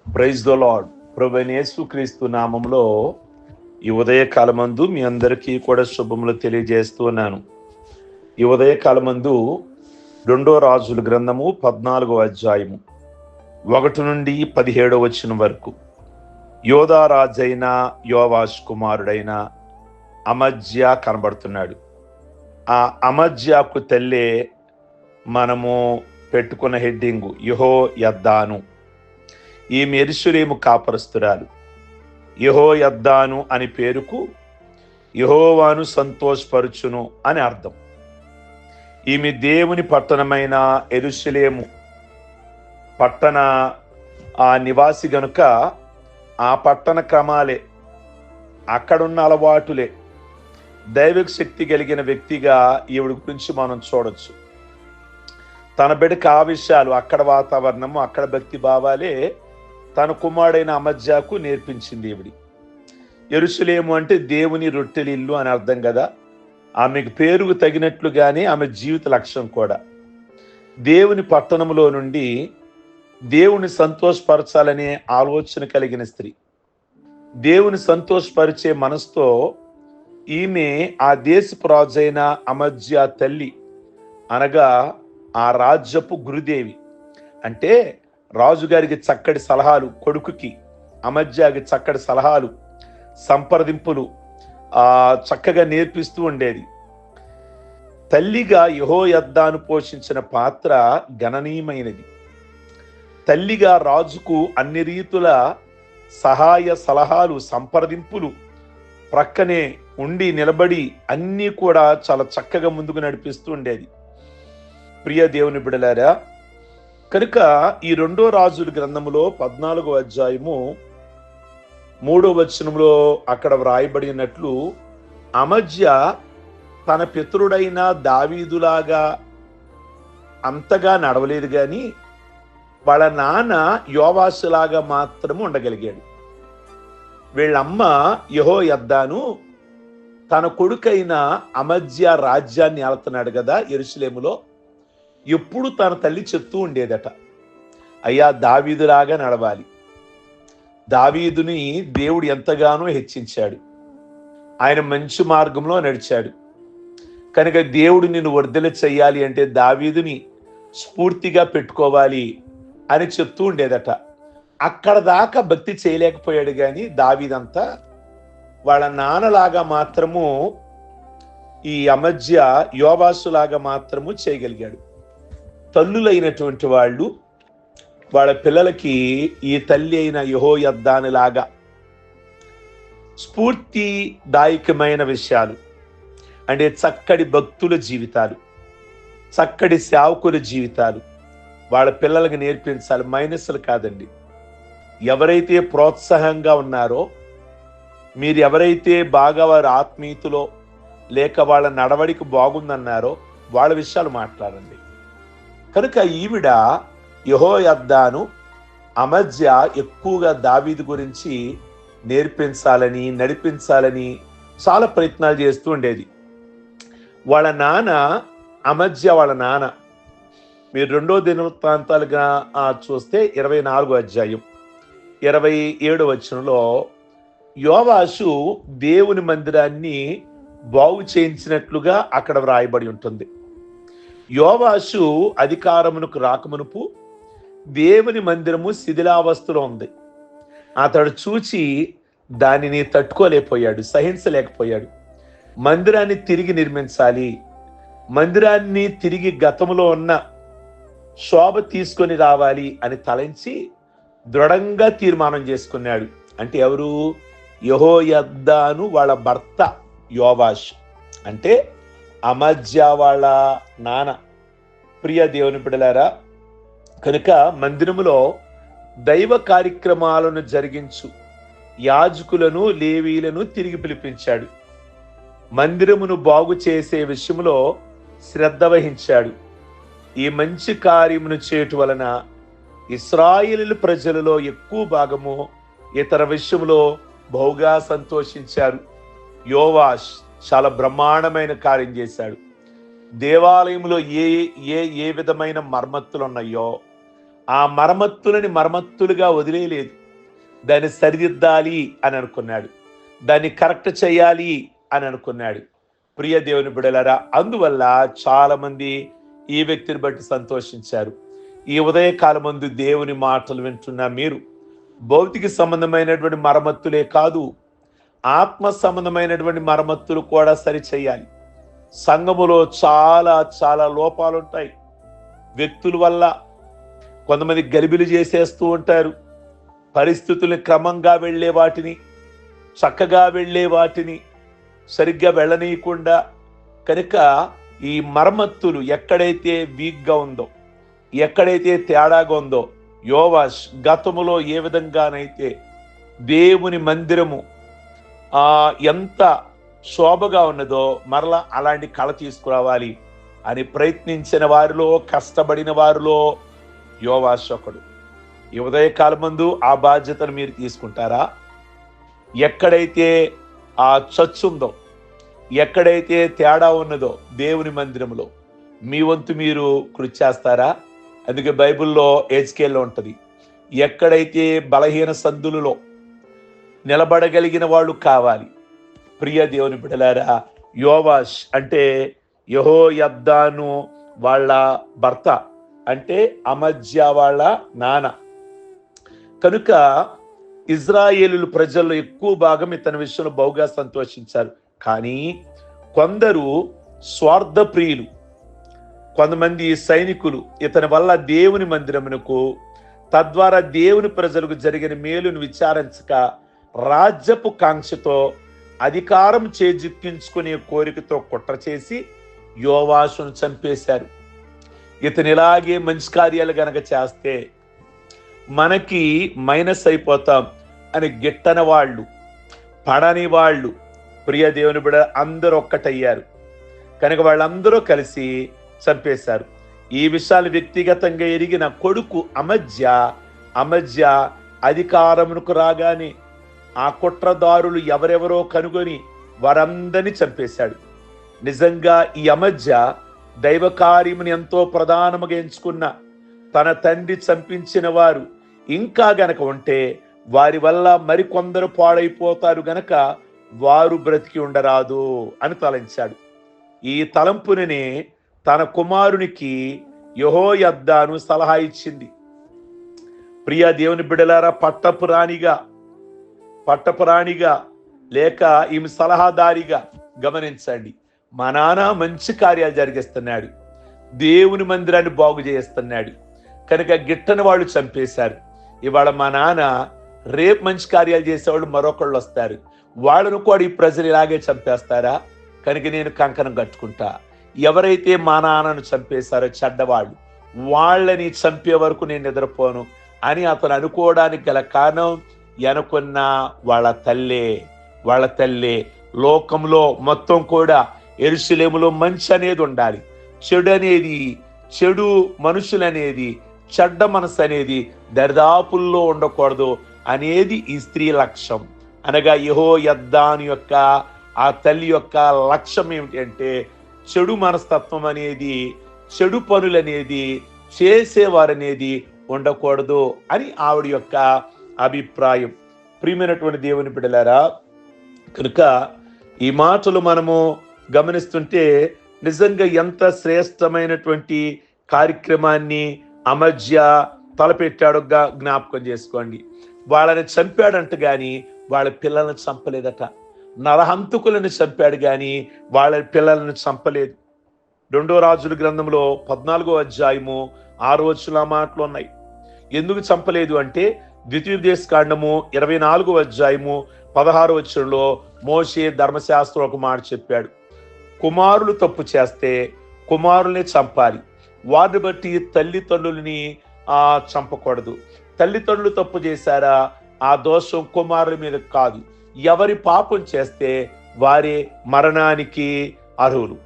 Praise the lord. ప్రభువైన యేసుక్రీస్తు నామంలో ఈ ఉదయకాలమందు మీ అందరికీ కూడా శుభములు తెలియజేస్తూ ఉన్నాను. ఈ ఉదయకాలమందు 2 రాజుల గ్రంథము 14వ అధ్యాయము 1 నుండి 17వ వచనం వరకు యోధా రాజైన యోవాష్ కుమారుడైన అమజ్యా కనబడుతున్నాడు. ఆ అమజ్యాకు తల్లే మనము పెట్టుకున్న హెడ్డింగు యెహోయద్దాను. ఈమె యెరూషలేము కాపరస్తురాలు. యెహోయద్దాను అని పేరుకు యెహోవాను సంతోషపరుచును అని అర్థం. ఈమె దేవుని పట్టణమైన యెరూషలేము పట్టణ నివాసి గనుక ఆ పట్టణ క్రమాలే, అక్కడున్న అలవాటులే దైవిక శక్తి కలిగిన వ్యక్తిగా ఈవిడ గురించి మనం చూడొచ్చు. తన బిడ్డకు ఆ విషయాలు, అక్కడ వాతావరణము, అక్కడ భక్తి భావాలే తన కుమారుడైన అమజ్యాకు నేర్పించింది ఈవిడి. యెరూషలేము అంటే దేవుని రొట్టెల ఇల్లు అని అర్థం కదా. ఆమెకు పేరుకు తగినట్లుగానే ఆమె జీవిత లక్ష్యం కూడా దేవుని పట్టణంలో నుండి దేవుని సంతోషపరచాలనే ఆలోచన కలిగిన స్త్రీ. దేవుని సంతోషపరిచే మనసుతో ఈమె ఆ దేశపు రాజైన అమజ్యా తల్లి, అనగా ఆ రాజ్యపు గురుదేవి. అంటే రాజుగారికి చక్కటి సలహాలు, కొడుకుకి అమజ్యాకి చక్కటి సలహాలు, సంప్రదింపులు చక్కగా నేర్పిస్తూ ఉండేది. తల్లిగా యెహోయద్దాను పోషించిన పాత్ర గణనీయమైనది. తల్లిగా రాజుకు అన్ని రీతుల సహాయ సలహాలు, సంప్రదింపులు ప్రక్కనే ఉండి నిలబడి అన్నీ కూడా చాలా చక్కగా ముందుకు నడిపిస్తూ ఉండేది. ప్రియ దేవుని బిడ్డలారా, కనుక ఈ 2 రాజుల గ్రంథములో 14వ అధ్యాయము 3వ వచనంలో అక్కడ వ్రాయబడినట్లు అమజ్యా తన పితరుడైన దావీదులాగా అంతగా నడవలేదు, కానీ వాళ్ళ నాన్న యోవాషులాగా మాత్రము ఉండగలిగాడు. వీళ్ళమ్మ యెహోయద్దాను తన కొడుకైన అమజ్యా రాజ్యాన్ని ఏలుతున్నాడు కదా యెరూషలేములో. ఎప్పుడు తన తల్లి చెప్తూ ఉండేదట, అయ్యా దావీదులాగా నడవాలి. దావీదుని దేవుడు ఎంతగానో హెచ్చించాడు, ఆయన మంచి మార్గంలో నడిచాడు. కనుక దేవుడు నిన్ను వర్ధల చెయ్యాలి అంటే దావీదుని స్ఫూర్తిగా పెట్టుకోవాలి అని చెప్తూ ఉండేదట. అక్కడ దాకా భక్తి చేయలేకపోయాడు, కానీ దావీదంతా వాళ్ళ నాన్నలాగా మాత్రము, ఈ అమజ్యా యోవాషులాగా మాత్రము చేయగలిగాడు. తల్లులైనటువంటి వాళ్ళు వాళ్ళ పిల్లలకి ఈ తల్లి అయిన యెహోయద్దానులాగా స్ఫూర్తిదాయకమైన విషయాలు, అంటే చక్కటి భక్తుల జీవితాలు, చక్కటి సేవకుల జీవితాలు వాళ్ళ పిల్లలకి నేర్పించాలి. మైనస్లు కాదండి. ఎవరైతే ప్రోత్సాహంగా ఉన్నారో, మీరు ఎవరైతే బాగా వారి ఆత్మీయతలో లేక వాళ్ళ నడవడికి బాగుందన్నారో వాళ్ళ విషయాలు మాట్లాడండి. కనుక ఈవిడ యెహోయద్దాను అమజ్యా ఎక్కువగా దావీదు గురించి నేర్పించాలని, నడిపించాలని చాలా ప్రయత్నాలు చేస్తూ ఉండేది. వాళ్ళ నాన్న అమజ్యా, వాళ్ళ నాన్న మీరు 2వ దినవృత్తాంతాలుగా చూస్తే 24వ అధ్యాయం 27వ వచనంలో యోవాషు దేవుని మందిరాన్ని బాగు చేయించినట్లుగా అక్కడ వ్రాయబడి ఉంటుంది. యోవాషు అధికారమునకు రాకమునుపు దేవుని మందిరము శిథిలావస్థలో ఉంది. అతడు చూచి దానిని తట్టుకోలేకపోయాడు, సహించలేకపోయాడు. మందిరాన్ని తిరిగి నిర్మించాలి, మందిరాన్ని తిరిగి గతంలో ఉన్న శోభ తీసుకొని రావాలి అని తలంచి దృఢంగా తీర్మానం చేసుకున్నాడు. అంటే ఎవరు? యెహోయద్దాను వాళ్ళ భర్త యోవాష్, అంటే అమజ్యా వాళ్ళ నాన్న. ప్రియ దేవుని బిడ్డలారా, కనుక మందిరములో దైవ కార్యక్రమాలను జరిగించు యాజకులను, లేవీలను తిరిగి పిలిపించాడు. మందిరమును బాగు చేసే విషయంలో శ్రద్ధ వహించాడు. ఈ మంచి కార్యమును చేయటం వలన ఇశ్రాయేలు ప్రజలలో ఎక్కువ భాగము ఇతర విషయంలో బహుగా సంతోషించారు. యోవాష్ చాలా బ్రహ్మాండమైన కార్యం చేశాడు. దేవాలయంలో ఏ విధమైన మర్మత్తులు ఉన్నాయో ఆ మరమత్తులుగా వదిలేయలేదు. దాన్ని సరిదిద్దాలి అని అనుకున్నాడు, దాన్ని కరెక్ట్ చేయాలి అని అనుకున్నాడు. ప్రియ దేవుని బిడ్డలారా, అందువల్ల చాలా మంది ఈ వ్యక్తిని బట్టి సంతోషించారు. ఈ ఉదయకాలం ముందు దేవుని మాటలు వింటున్న మీరు భౌతిక సంబంధమైనటువంటి మరమ్మతులే కాదు, ఆత్మ సంబంధమైనటువంటి మరమ్మతులు కూడా సరి చేయాలి. సంఘములో చాలా చాలా లోపాలు ఉంటాయి. వ్యక్తుల వల్ల కొంతమంది గలిబిలి చేసేస్తూ ఉంటారు. పరిస్థితుల్ని క్రమంగా వెళ్ళే వాటిని, చక్కగా వెళ్ళే వాటిని సరిగ్గా వెళ్ళనీయకుండా, కనుక ఈ మరమ్మతులు ఎక్కడైతే వీక్గా ఉందో, ఎక్కడైతే తేడాగా ఉందో, యోవాష్ గతములో ఏ విధంగానైతే దేవుని మందిరము ఎంత శోభగా ఉన్నదో మరలా అలాంటి కళ తీసుకురావాలి అని ప్రయత్నించిన వారిలో, కష్టపడిన వారిలో యోవాష్ ఒకడు. ఈ ఉదయకాలం ముందు ఆ బాధ్యతను మీరు తీసుకుంటారా? ఎక్కడైతే ఆ చచ్చు ఉందో, ఎక్కడైతే తేడా ఉన్నదో దేవుని మందిరంలో మీ వంతు మీరు కృషి చేస్తారా? అందుకే బైబిల్లో హెజ్కేల్లో ఉంటుంది, ఎక్కడైతే బలహీన సందులలో నిలబడగలిగిన వాళ్ళు కావాలి. ప్రియ దేవుని బిడ్డలారా, యోవాష్ అంటే యెహోయాదాను వాళ్ళ భర్త, అంటే అమజ్యా వాళ్ళ నాన్న. కనుక ఇజ్రాయేలు ప్రజల్లో ఎక్కువ భాగం ఇతని విషయంలో బహుగా సంతోషించారు. కానీ కొందరు స్వార్థ ప్రియులు, కొంతమంది సైనికులు ఇతని వల్ల దేవుని మందిరమునకు, తద్వారా దేవుని ప్రజలకు జరిగిన మేలును విచారించక రాజ్యపు కాంక్షతో, అధికారం చేజిక్కించుకునే కోరికతో కుట్ర చేసి యోవాషును చంపేశారు. ఇతను ఇలాగే మంచి కార్యాలు గనక చేస్తే మనకి మైనస్ అయిపోతాం అని గిట్టని వాళ్ళు, పడని వాళ్ళు, ప్రియ దేవుని బిడ్డ అందరూ ఒక్కటయ్యారు. కనుక వాళ్ళందరూ కలిసి చంపేశారు. ఈ విషయాలు వ్యక్తిగతంగా ఎరిగిన కొడుకు అమజ్య అధికారమునకు రాగానే ఆ కుట్రదారులు ఎవరెవరో కనుగొని వారందరినీ చంపేశాడు. నిజంగా ఈ అమజ్య దైవ కార్యముని ఎంతో ప్రధానముగా ఎంచుకున్న తన తండ్రి చంపించిన వారు ఇంకా గనక ఉంటే వారి వల్ల మరికొందరు పాడైపోతారు గనక వారు బ్రతికి ఉండరాదు అని తలంచాడు. ఈ తలంపునే తన కుమారునికి యెహోయాదాను సలహా ఇచ్చింది. ప్రియ దేవుని బిడ్డలారా, పట్టపు రాణిగా లేక ఈమె సలహాదారిగా గమనించండి. మా నాన్న మంచి కార్యాలు జరిగిస్తున్నాడు, దేవుని మందిరాన్ని బాగు చేస్తున్నాడు, కనుక గిట్టని వాళ్ళు చంపేశారు. ఇవాళ మా నాన్న రేపు మంచి కార్యాలు చేసేవాళ్ళు మరొకళ్ళు వస్తారు, వాళ్ళను కూడా ఈ ప్రజలు ఇలాగే చంపేస్తారా? కనుక నేను కంకణం కట్టుకుంటా. ఎవరైతే మా నాన్నను చంపేశారో చెడ్డవాళ్ళు, వాళ్ళని చంపే వరకు నేను నిద్రపోను అని అతను అనుకోవడానికి గల కారణం అనుకున్న వాళ్ళ తల్లే. లోకంలో మొత్తం కూడా యెరూషలేములో మంచి అనేది ఉండాలి, చెడు మనుషులనేది, చెడ్డ మనసు అనేది దరిదాపుల్లో ఉండకూడదు అనేది ఈ స్త్రీ లక్ష్యం. అనగా యెహోయాదాను యొక్క ఆ తల్లి యొక్క లక్ష్యం ఏమిటి అంటే చెడు మనస్తత్వం అనేది, చెడు పనులనేది చేసేవారనేది ఉండకూడదు అని ఆవిడ యొక్క అభిప్రాయం. ప్రియమైనటువంటి దేవుని బిడ్డలారా, కనుక ఈ మాటలు మనము గమనిస్తుంటే నిజంగా ఎంత శ్రేష్టమైనటువంటి కార్యక్రమాన్ని అమజ్య తలపెట్టాడో జ్ఞాపకం చేసుకోండి. వాళ్ళని చంపాడంట గాని వాళ్ళ పిల్లలను చంపలేదట. నరహంతకులను చంపాడు గాని వాళ్ళ పిల్లలను చంపలేదు. 2 రాజుల గ్రంథంలో 14వ అధ్యాయము 6వ వచనం మాటలు ఉన్నాయి. ఎందుకు చంపలేదు అంటే ద్వితీయోపదేశకాండము 24వ అధ్యాయము 16వ వచనంలో మోషే ధర్మశాస్త్రం ఒక మాట చెప్పాడు. కుమారులు తప్పు చేస్తే కుమారుల్ని చంపాలి, వారిని బట్టి తల్లిదండ్రులని చంపకూడదు. తల్లిదండ్రులు తప్పు చేశారా, ఆ దోషం కుమారుల మీద కాదు, ఎవరి పాపం చేస్తే వారే మరణానికి అర్హులు.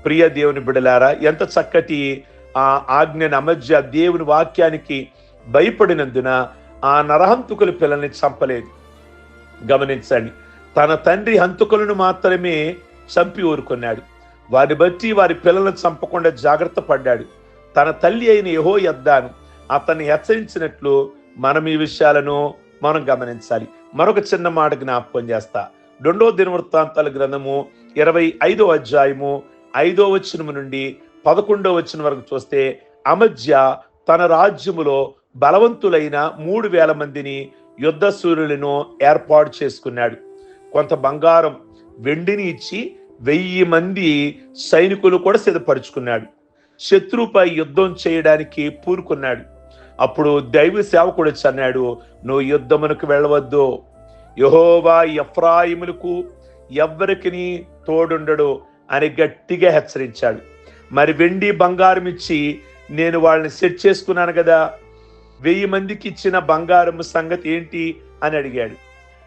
ప్రియ దేవుని బిడ్డలారా, ఎంత చక్కటి ఆజ్ఞను అమజ్య దేవుని వాక్యానికి భయపడినందున ఆ నరహంతకుల పిల్లల్ని చంపలేదు. గమనించండి, తన తండ్రి హంతకులను మాత్రమే చంపి ఊరుకున్నాడు. వారిని బట్టి వారి పిల్లలను చంపకుండా జాగ్రత్త పడ్డాడు. తన తల్లి అయిన యెహోయాదాను అతన్ని హెచ్చరించినట్లు మనం ఈ విషయాలను మనం గమనించాలి. మరొక చిన్న మాట జ్ఞాపకం చేస్తా. 2వ దినవృత్తాంతాల గ్రంథము 25వ అధ్యాయము 5వ వచనం నుండి 11వ వచనం వరకు చూస్తే, అమజ్యా తన రాజ్యములో బలవంతులైన 3,000 మందిని యుద్ధ సూర్యులను ఏర్పాటు చేసుకున్నాడు. కొంత బంగారం వెండిని ఇచ్చి 1000 మంది సైనికులు కూడా సిద్ధపరుచుకున్నాడు. శత్రువుపై యుద్ధం చేయడానికి పూనుకున్నాడు. అప్పుడు దైవ సేవకుడు వచ్చి అన్నాడు, నువ్వు యుద్ధమునకు వెళ్ళవద్దు, యెహోవా ఎఫ్రాయిములకు ఎవ్వరికి తోడుండడు అని గట్టిగా హెచ్చరించాడు. మరి వెండి బంగారం ఇచ్చి నేను వాళ్ళని సెట్ చేసుకున్నాను కదా, 1000 మందికి ఇచ్చిన బంగారం సంగతి ఏంటి అని అడిగాడు.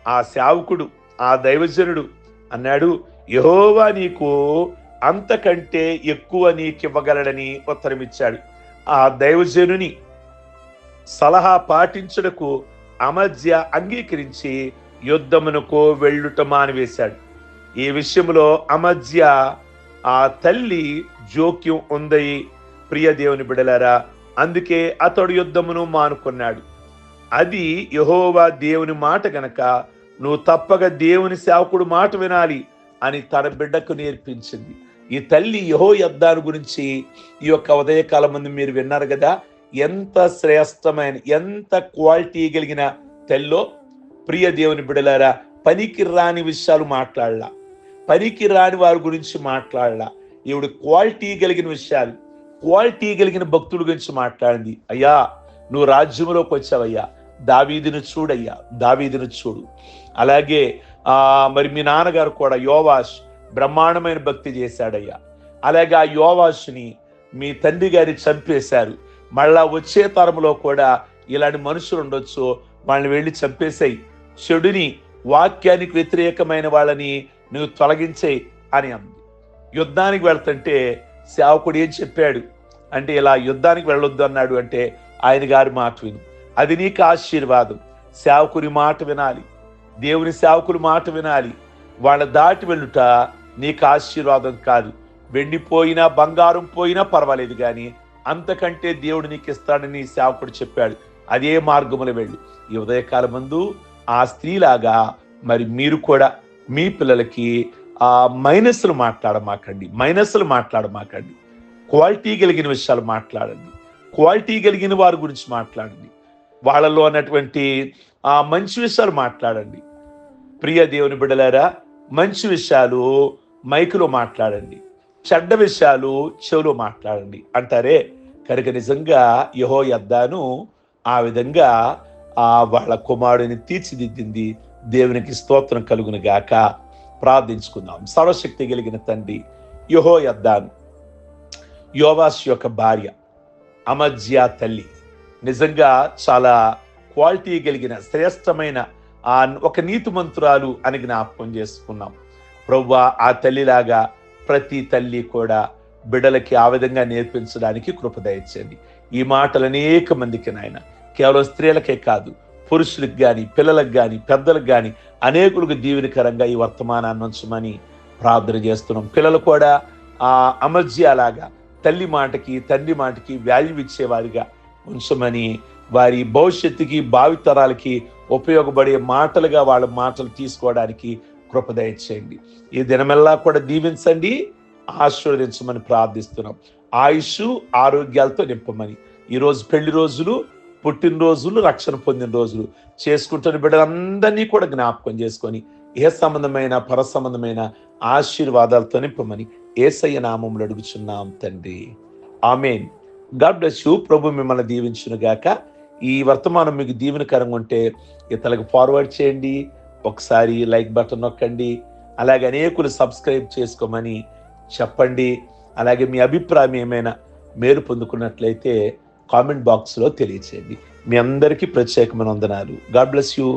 ఆ సేవకుడు, ఆ దైవజనుడు అన్నాడు, యెహోవా నీకు అంతకంటే ఎక్కువ నీకివ్వగలడని ఉత్తరమిచ్చాడు. ఆ దైవజనుని సలహా పాటించుటకు అమజ్యా అంగీకరించి యుద్ధమునకు వెళ్ళుట మానివేశాడు. ఈ విషయంలో అమజ్యా ఆ తల్లి జోక్యం ఉంది ప్రియ దేవుని బిడలారా. అందుకే అతడు యుద్ధమును మానుకున్నాడు. అది యెహోవా దేవుని మాట గనక నువ్వు తప్పక దేవుని సేవకుడు మాట వినాలి అని తన బిడ్డకు నేర్పించింది. ఈ తల్లి యెహోయద్దాను గురించి ఈ యొక్క ఉదయకాలం ముందు మీరు విన్నారు కదా, ఎంత శ్రేష్టమైన, ఎంత క్వాలిటీ కలిగిన తల్లో. ప్రియ దేవుని బిడలారా, పనికి రాని విషయాలు మాట్లాడలా, పనికి రాని వారి గురించి మాట్లాడలా. ఈవిడ క్వాలిటీ కలిగిన విషయాలు, క్వాలిటీ కలిగిన భక్తుల గురించి మాట్లాడింది. అయ్యా నువ్వు రాజ్యంలోకి వచ్చావయ్యా, దావీదును చూడయ్యా, దావీదును చూడు. అలాగే మరి మీ నాన్నగారు కూడా యోవాష్ బ్రహ్మాండమైన భక్తి చేశాడయ్యా. అలాగే ఆ యోవాషుని మీ తండ్రి గారి చంపేశారు. మళ్ళా వచ్చే తరంలో కూడా ఇలాంటి మనుషులు ఉండొచ్చు, వాళ్ళని వెళ్ళి చంపేసాయి. చెడుని, వాక్యానికి వ్యతిరేకమైన వాళ్ళని నువ్వు తొలగించేయి అని అంది. యుద్ధానికి వెళ్తుంటే సేవకుడు ఏం చెప్పాడు అంటే, ఇలా యుద్ధానికి వెళ్ళొద్దు అన్నాడు అంటే ఆయన గారి మాట విను, అది నీకు ఆశీర్వాదం. సేవకుని మాట వినాలి, దేవుని సేవకుని మాట వినాలి. వాళ్ళ దాటి వెళ్ళుట నీకు ఆశీర్వాదం కాదు. వెండిపోయినా బంగారం పోయినా పర్వాలేదు, కానీ అంతకంటే దేవుడు నీకు ఇస్తాడని సేవకుడు చెప్పాడు. అదే మార్గములో వెళ్ళు. ఈ ఉదయకాలం ముందు ఆ స్త్రీలాగా మరి మీరు కూడా మీ పిల్లలకి మైనస్లు మాట్లాడమాకండి. క్వాలిటీ కలిగిన విషయాలు మాట్లాడండి, క్వాలిటీ కలిగిన వారి గురించి మాట్లాడండి, వాళ్ళలో ఉన్నటువంటి మంచి విషయాలు మాట్లాడండి. ప్రియ దేవుని బిడ్డలారా, మంచి విషయాలు మైకులో మాట్లాడండి, చెడ్డ విషయాలు చెవులో మాట్లాడండి అంటారే. కనుక నిజంగా యెహోయద్దాను ఆ విధంగా వాళ్ళ కుమారుడిని తీర్చిదిద్దింది. దేవునికి స్తోత్రం కలుగును గాక. ప్రార్థించుకుందాం. సర్వశక్తి కలిగిన తండ్రి, యెహోయద్దాను యోవాషు యొక్క భార్య అమజ్యా తల్లి నిజంగా చాలా క్వాలిటీ కలిగిన శ్రేష్టమైన ఒక నీతిమంతురాలు అని జ్ఞాపకం చేసుకున్నాం. ప్రభువా, ఆ తల్లిలాగా ప్రతి తల్లి కూడా బిడ్డలకి ఆ విధంగా నేర్పించడానికి కృప దయచేయండి. ఈ మాటలు అనేక మందికి నాయన, కేవలం స్త్రీలకే కాదు, పురుషులకు కానీ, పిల్లలకు కానీ, పెద్దలకు కానీ అనేకులకు దీవెనకరంగా ఈ వర్తమానాన్ని ఉంచమని ప్రార్థన చేస్తున్నాం. పిల్లలు కూడా ఆ అమజ్యాలాగా తల్లి మాటకి, తండ్రి మాటకి వాల్యూ ఇచ్చేవారిగా ఉంచమని, వారి భవిష్యత్తుకి, భావితరాలకి ఉపయోగపడే మాటలుగా వాళ్ళ మాటలు తీసుకోవడానికి కృప దయచేయండి. ఈ దినమెల్లా కూడా దీవించండి, ఆశీర్వదించమని ప్రార్థిస్తున్నాం. ఆయుష్ ఆరోగ్యాలతో నింపమని, ఈరోజు పెళ్లి రోజులు, పుట్టినరోజులు, రక్షణ పొందిన రోజులు చేసుకుంటున్న బిడ్డలందరినీ కూడా జ్ఞాపకం చేసుకొని ఏ సంబంధమైన పర సంబంధమైన ఆశీర్వాదాలతో నింపమని యేసయ్య నామములో అడుగుచున్నాం తండ్రి, ఆమేన్. God bless you. ప్రభు మిమ్మల్ని దీవించును గాక. ఈ వర్తమానం మీకు దీవెనకరంగా ఉంటే ఇతరులకు ఫార్వర్డ్ చేయండి, ఒకసారి లైక్ బటన్ నొక్కండి, అలాగే అనేకులు సబ్స్క్రైబ్ చేసుకోమని చెప్పండి. అలాగే మీ అభిప్రాయం ఏమైనా మేలు పొందుకున్నట్లయితే కామెంట్ బాక్స్లో తెలియచేయండి. మీ అందరికీ ప్రత్యేకమైన వందనాలు. God bless you.